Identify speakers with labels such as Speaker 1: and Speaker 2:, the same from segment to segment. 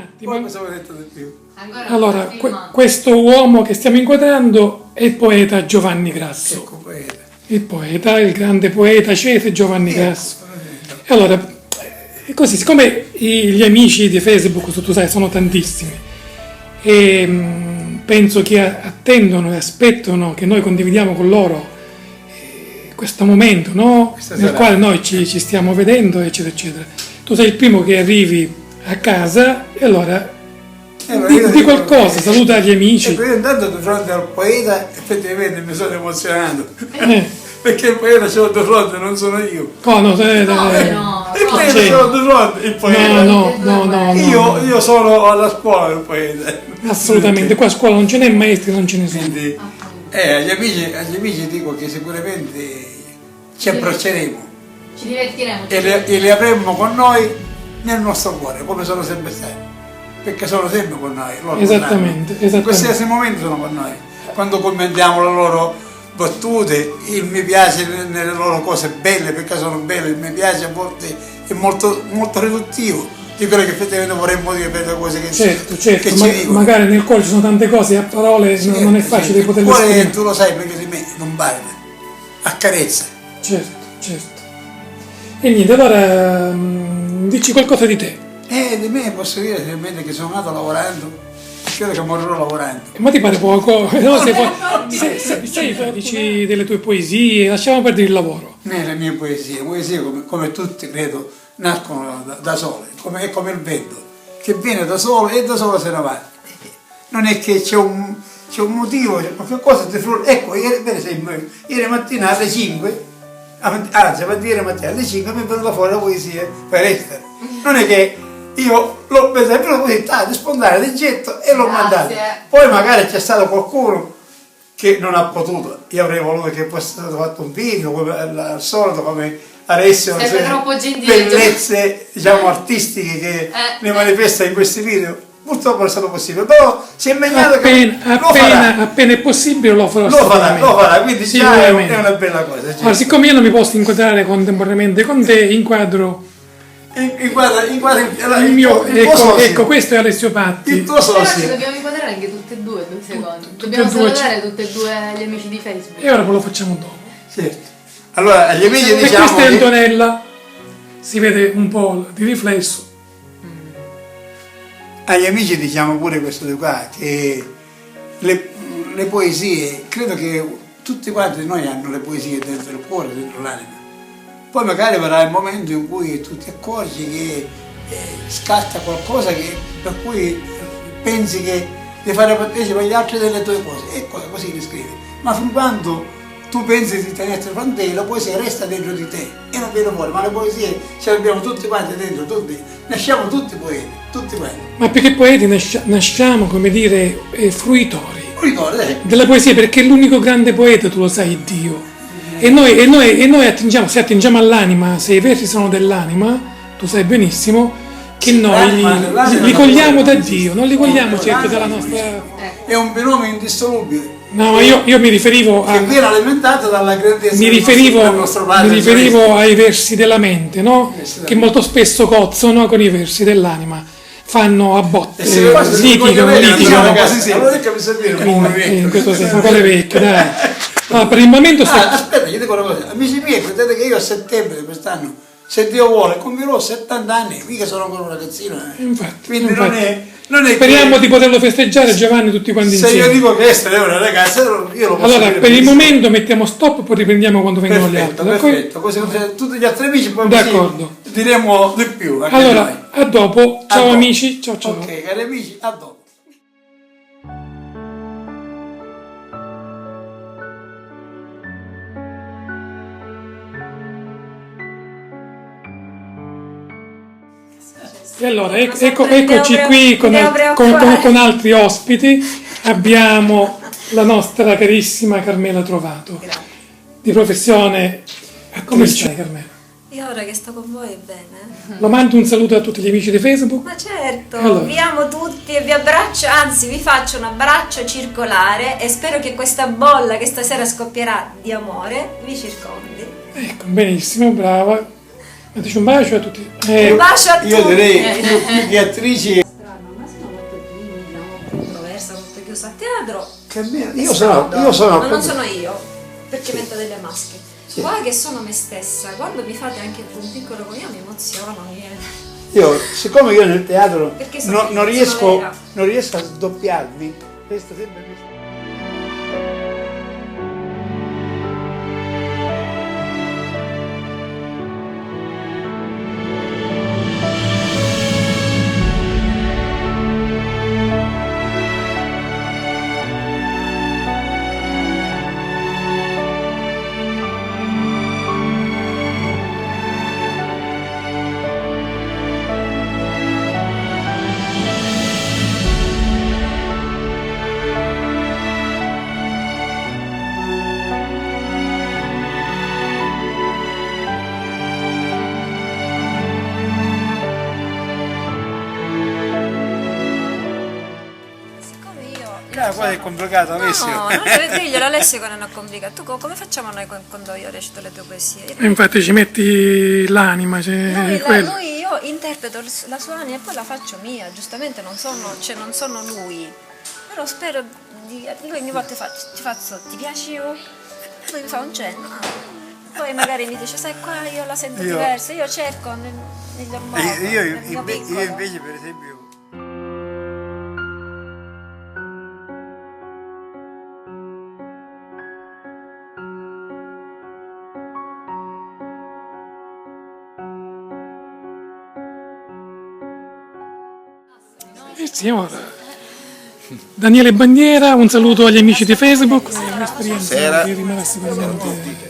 Speaker 1: attimo.
Speaker 2: Poi cosa avevo detto di più?
Speaker 1: Allora, questo uomo che stiamo inquadrando è il poeta Giovanni Grasso.
Speaker 2: Ecco, poeta.
Speaker 1: Il poeta, il grande poeta Cese Giovanni Grasso. E allora, così, siccome gli amici di Facebook, tu sai, sono tantissimi, e penso che attendono e aspettano che noi condividiamo con loro questo momento, no? Nel quale noi ci stiamo vedendo, eccetera, eccetera. Tu sei il primo che arrivi a casa e allora di qualcosa, saluta gli amici.
Speaker 2: Ecco, io intanto di fronte al poeta effettivamente mi sono emozionato. Perché il poeta ce l'ho di fronte, non sono io.
Speaker 1: No,
Speaker 2: Il poeta ce l'ho di fronte, il poeta.
Speaker 1: No.
Speaker 2: Io sono alla scuola del poeta.
Speaker 1: Assolutamente, qua a scuola non ce n'è, maestri non ce ne sono.
Speaker 2: Quindi, agli amici dico che sicuramente ci approcceremo.
Speaker 3: Ci divertiremo.
Speaker 2: E li avremo con noi nel nostro cuore, come sono sempre stati. Perché sono sempre con noi.
Speaker 1: Esattamente.
Speaker 2: In qualsiasi momento sono con noi. Quando commentiamo le loro battute, il mi piace nelle loro cose belle, perché sono belle, il mi piace a volte è molto, molto riduttivo di quello che effettivamente vorremmo dire per le cose che
Speaker 1: certo,
Speaker 2: che ci dicono.
Speaker 1: Magari nel cuore ci sono tante cose, a parole non è facile poterle
Speaker 2: esprimere. Il
Speaker 1: esprimere.
Speaker 2: cuore tu lo sai perché di me non parla, accarezza.
Speaker 1: Certo. E niente, allora dici qualcosa di te.
Speaker 2: Di me posso dire semplicemente che sono nato lavorando, credo che morirò lavorando.
Speaker 1: Ma ti pare poco? No, se dici delle tue poesie, lasciamo perdere il lavoro.
Speaker 2: Le mie poesie come tutte credo nascono da sole, come il vento, che viene da solo e da solo se ne va. Non è che c'è un motivo, c'è qualche cosa ti frulla. Ecco, per esempio, ieri mattina alle 5, anzi, ieri mattina alle 5 mi è venuta fuori la poesia per Esther. Non è che io l'ho presa così, di spontanea, di getto e l'ho mandata. Poi magari c'è stato qualcuno che non ha potuto. Io avrei voluto che fosse stato fatto un video, come al solito, come adesso bellezze, diciamo, artistiche che ne manifesta in questi video. Purtroppo non è stato possibile, però si è impegnato
Speaker 1: appena è possibile lo farà,
Speaker 2: quindi già è una bella cosa.
Speaker 1: Allora, siccome io non mi posso inquadrare contemporaneamente con te, inquadro il mio, ecco, questo è Alessio Patti.
Speaker 2: Il tuo socio.
Speaker 3: Dobbiamo inquadrare anche tutte e due, 2 secondi. Dobbiamo salutare tutti e due gli amici di Facebook.
Speaker 1: E ora lo facciamo dopo.
Speaker 2: Certo. Allora, agli amici diciamo.
Speaker 1: E questa è Antonella, si vede un po' di riflesso.
Speaker 2: Agli amici diciamo pure questo di qua, che le poesie, credo che tutti quanti noi hanno le poesie dentro il cuore, dentro l'anima. Poi magari verrà il momento in cui tu ti accorgi che scatta qualcosa per cui pensi che di fare partecipe agli altri delle tue cose, e così li scrivi. Ma fin quando tu pensi di tenerti con te, la poesia resta dentro di te e non viene fuori, ma le poesie ce le abbiamo tutti quanti dentro, nasciamo tutti poeti, tutti quanti.
Speaker 1: Ma perché poeti nasciamo, come dire, fruitori della poesia, perché l'unico grande poeta, tu lo sai, è Dio. E noi attingiamo all'anima, se i versi sono dell'anima, tu sai benissimo che noi li cogliamo da Dio, non li cogliamo certo dalla nostra.
Speaker 2: È un fenomeno indissolubile.
Speaker 1: No, ma io mi riferivo a.
Speaker 2: Che viene alimentato dalla grandezza
Speaker 1: del nostro padre. Mi riferivo ai versi della mente, no? Che molto spesso cozzano con i versi dell'anima. Fanno a botte, litigano.
Speaker 2: Allora che mi serviva
Speaker 1: in questo senso, quale vecchio, dai. Allora, per il momento
Speaker 2: aspetta, io dico una cosa, amici miei, vedete che io a settembre di quest'anno, se Dio vuole, compirò 70 anni, mica sono ancora un ragazzino.
Speaker 1: Infatti,
Speaker 2: quindi non è
Speaker 1: speriamo di poterlo festeggiare, Giovanni, tutti quanti insieme.
Speaker 2: Se io dico che Esther è una ragazza, io lo posso
Speaker 1: allora,
Speaker 2: dire.
Speaker 1: Per il momento mettiamo stop, poi riprendiamo quando vengono gli altri.
Speaker 2: Perfetto, così tutti gli altri amici poi diremo di più.
Speaker 1: Allora, a dopo, ciao amici, ciao.
Speaker 2: Ok, cari amici, a dopo.
Speaker 1: E allora, eccoci qui con altri ospiti. Abbiamo la nostra carissima Carmela Trovato.
Speaker 4: Grazie.
Speaker 1: Di professione. Come stai, Carmela?
Speaker 4: Io ora che sto con voi, bene.
Speaker 1: Lo mando un saluto a tutti gli amici di Facebook.
Speaker 4: Ma certo,
Speaker 1: allora.
Speaker 4: Vi amo tutti e vi abbraccio, anzi vi faccio un abbraccio circolare e spero che questa bolla che stasera scoppierà di amore vi circondi.
Speaker 1: Ecco, benissimo, brava. Mettici un bacio a tutti.
Speaker 4: Un bacio a tutti.
Speaker 2: Io direi più che attrici
Speaker 4: teatro.
Speaker 2: Io sono
Speaker 4: ma non sono io, perché metto delle maschere.
Speaker 2: Sì.
Speaker 4: Guarda che sono me stessa, quando mi fate anche un piccolo con io mi emoziono,
Speaker 2: siccome io nel teatro
Speaker 4: Perché
Speaker 2: non
Speaker 4: sono vera.
Speaker 2: riesco a sdoppiarmi, resto sempre questo. Poi è complicato, avessi.
Speaker 4: No, non diglielo Alessio che non è complicato. Tu come facciamo noi quando io recito le tue poesie?
Speaker 1: Infatti ci metti l'anima,
Speaker 4: Io interpreto la sua anima e poi la faccio mia, giustamente non sono lui. Però spero di. Lui ogni volta ti piace io? Lui mi fa un cenno. Poi magari mi dice, sai qua io la sento diversa, io cerco nel modo.
Speaker 2: Io invece per esempio.
Speaker 1: Signora. Daniele Bandiera, un saluto agli amici di Facebook. È un'esperienza che rimarrà sicuramente.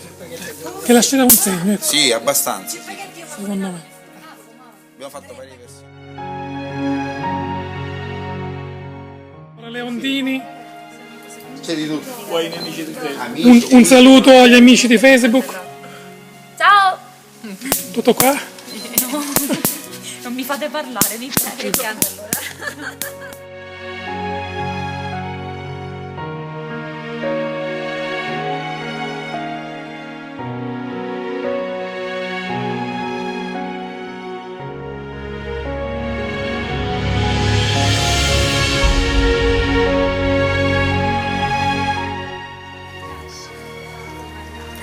Speaker 1: Che lascerà un segno, ecco.
Speaker 5: Sì, abbastanza. Sì.
Speaker 1: Secondo me.
Speaker 5: Abbiamo fatto varie versioni.
Speaker 1: Leondini,
Speaker 5: C'è di tutto. Poi i nemici di Facebook.
Speaker 1: un saluto agli amici di Facebook.
Speaker 4: Ciao!
Speaker 1: Tutto qua?
Speaker 4: Non mi fate parlare, mi prego. Allora.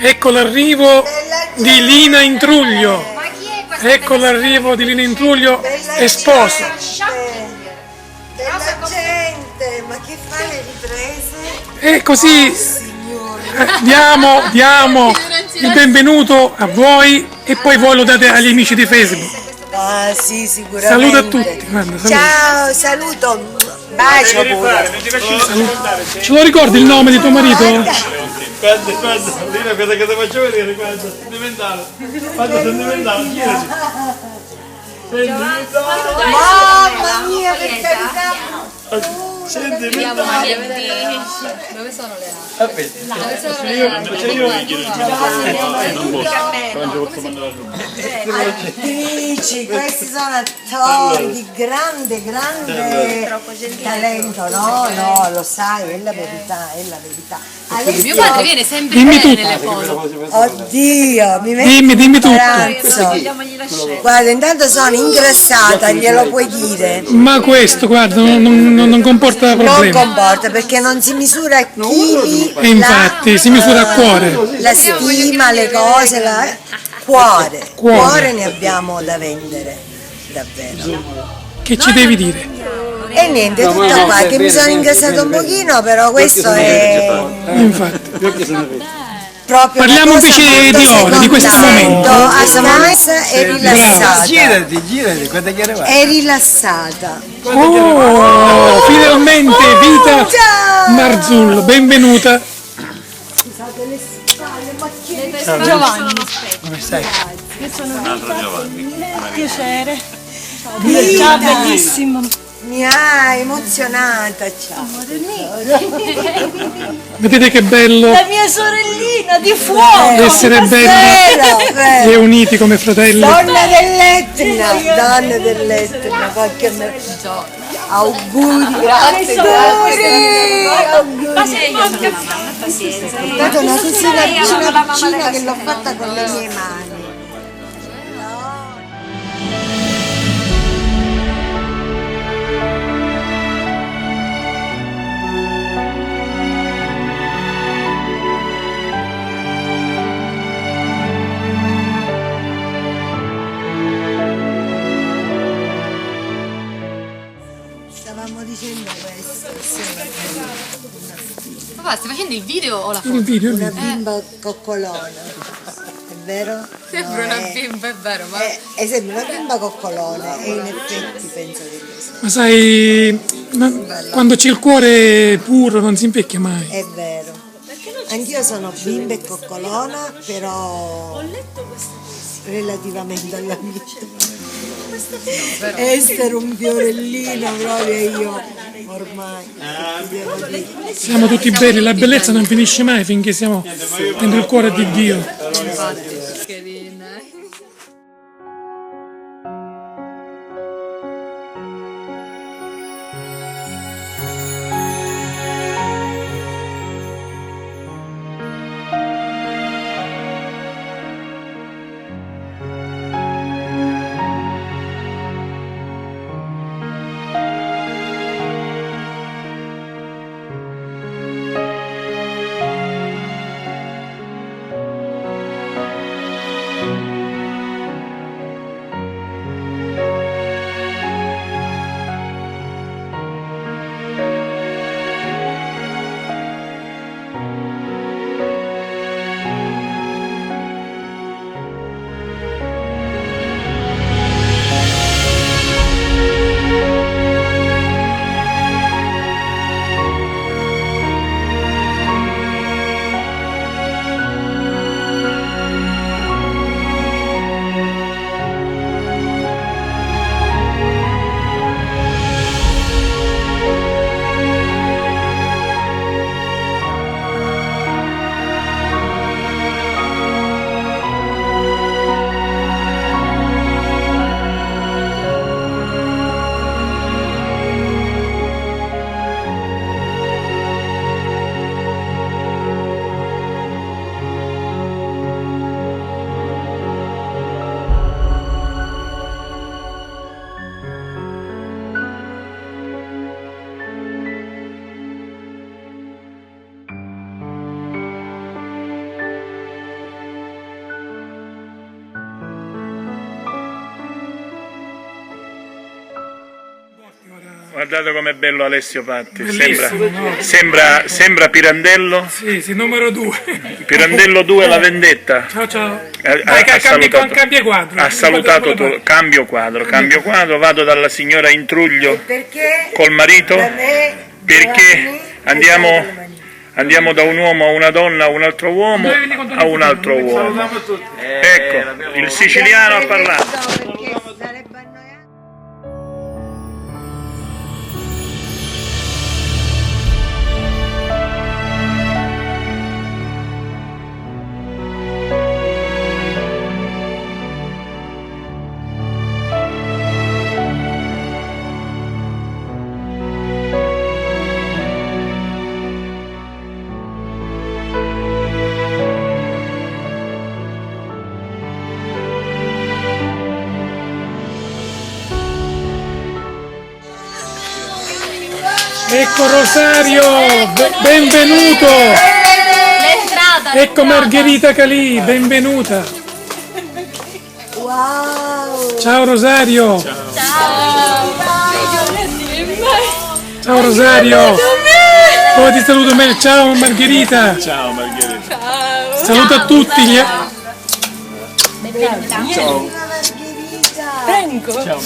Speaker 1: Ecco l'arrivo di Lina Intruglio. Ecco l'arrivo di Lina Intruglio esposo.
Speaker 6: Della gente, ma che fa le riprese?
Speaker 1: E così diamo il benvenuto a voi e poi voi lo date agli amici di Facebook.
Speaker 6: Ah sì, sicuramente.
Speaker 1: Saluto a tutti. Guarda, saluto.
Speaker 6: Ciao, saluto. Bacio pure.
Speaker 1: Ce lo ricordi il nome di tuo marito?
Speaker 2: Guarda, Lina, cosa che ti faccio vedere, guarda, sentimentale. Guarda, sentimentale, girati. Sentimentale.
Speaker 6: Mamma mia, per carità.
Speaker 2: Sentimentale.
Speaker 3: Dove sono le altre?
Speaker 2: Aspetta,
Speaker 6: Attrici, questi sono attori di grande talento, no, lo sai, è la verità, è la verità.
Speaker 3: Mio padre viene sempre
Speaker 1: Dimmi
Speaker 3: bene
Speaker 1: tutto.
Speaker 3: nelle foto.
Speaker 6: Oddio, mi metti
Speaker 1: Dimmi tutto.
Speaker 6: imbarazzo. Guarda, intanto sono ingrassata, glielo puoi dire.
Speaker 1: Ma questo, guarda, non comporta
Speaker 6: Non
Speaker 1: problemi.
Speaker 6: comporta perché non si misura a chili,
Speaker 1: E infatti si misura a cuore.
Speaker 6: la stima, le cose, cuore ne abbiamo da vendere, davvero.
Speaker 1: Che ci devi dire?
Speaker 6: E niente, tutto qua, che mi sono ingrassato un pochino, però questo è
Speaker 1: Infatti.
Speaker 6: proprio
Speaker 1: Parliamo
Speaker 6: una cosa
Speaker 1: invece
Speaker 6: molto
Speaker 1: di ora, di questo
Speaker 6: seconda.
Speaker 1: momento.
Speaker 6: A casa è rilassata.
Speaker 2: girati, guarda che arriva.
Speaker 6: È rilassata.
Speaker 1: Oh, finalmente Vita
Speaker 6: Ciao!
Speaker 1: Marzullo, benvenuta.
Speaker 3: Giovanni.
Speaker 2: Come stai?
Speaker 7: Piacere.
Speaker 6: Vita,
Speaker 7: Ciao, bellissimo.
Speaker 6: mi ha emozionata, ciao.
Speaker 1: Vedete che bello
Speaker 7: La mia sorellina di fuoco.
Speaker 1: essere belli
Speaker 6: Vero,
Speaker 1: e uniti come fratelli.
Speaker 6: Donna dell'Etna, qualche auguri, grazie, auguri. Dato una cosina vicina che l'ho fatta con le mie mani.
Speaker 3: fa? Stai facendo il video o la foto?
Speaker 1: Il video, il
Speaker 6: Una
Speaker 1: video.
Speaker 6: bimba coccolona. È vero?
Speaker 3: Sembra
Speaker 6: No,
Speaker 3: una bimba, è vero, ma...
Speaker 6: sembra una bimba coccolona e in effetti penso che lo sia.
Speaker 1: Ma sai, quando c'è il cuore puro non si invecchia mai.
Speaker 6: È vero. Anch'io sono bimba e coccolona, però relativamente alla vita. Essere un fiorellino proprio io ormai. Devo dire.
Speaker 1: Siamo tutti belli, la bellezza non finisce mai finché siamo dentro il cuore di Dio.
Speaker 3: Carina.
Speaker 8: Guardate com'è bello Alessio Patti,
Speaker 1: Bellissimo, no?
Speaker 8: sembra Pirandello,
Speaker 1: Sì, numero 2.
Speaker 8: Pirandello 2 La Vendetta.
Speaker 1: Ciao ciao.
Speaker 8: Ha
Speaker 1: Dai,
Speaker 8: salutato-
Speaker 1: cambia quadro.
Speaker 8: Ha salutato, cambio quadro, vado dalla signora Intruglio
Speaker 6: Perché
Speaker 8: col marito,
Speaker 6: da me
Speaker 8: perché andiamo da un uomo a una donna, a un altro uomo, a un altro uomo. Ecco, il siciliano ha parlato.
Speaker 6: perché sarebbe annoiante.
Speaker 1: Ecco Rosario, benvenuto.
Speaker 3: L'entrata!
Speaker 1: Ecco Margherita Calì, benvenuta.
Speaker 6: Wow!
Speaker 1: Ciao Rosario. Ciao Rosario. Poi ti saluto bene. Ciao Margherita.
Speaker 5: Ciao Margherita.
Speaker 1: Saluta a tutti.
Speaker 5: Ciao.
Speaker 7: Vengo.
Speaker 5: Ciao.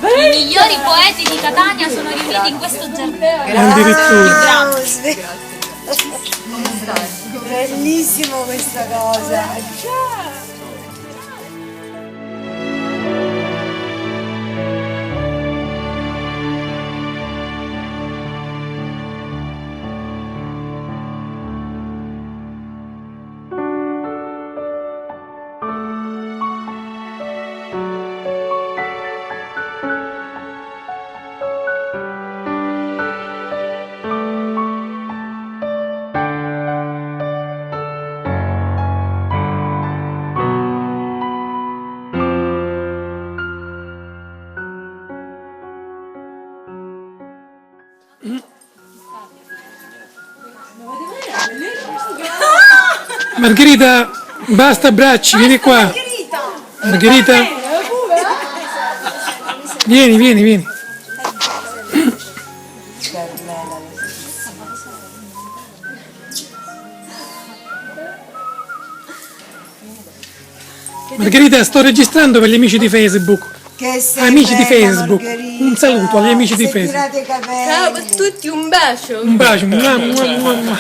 Speaker 9: I migliori poeti di Catania sono riuniti in questo giardino.
Speaker 1: Addirittura.
Speaker 6: Wow, bellissimo questa cosa.
Speaker 1: Margherita, basta abbracci, vieni qua. Margherita. Vieni.
Speaker 6: Carmela.
Speaker 1: Margherita, sto registrando per gli amici di Facebook.
Speaker 6: Che sei
Speaker 1: Amici di
Speaker 6: bella,
Speaker 1: Facebook,
Speaker 6: Margherita.
Speaker 1: un saluto agli amici di
Speaker 6: Se
Speaker 1: Facebook.
Speaker 6: tirate i capelli.
Speaker 7: Ciao a tutti, un bacio.
Speaker 1: Un bacio. Mua, mua, mua, mua.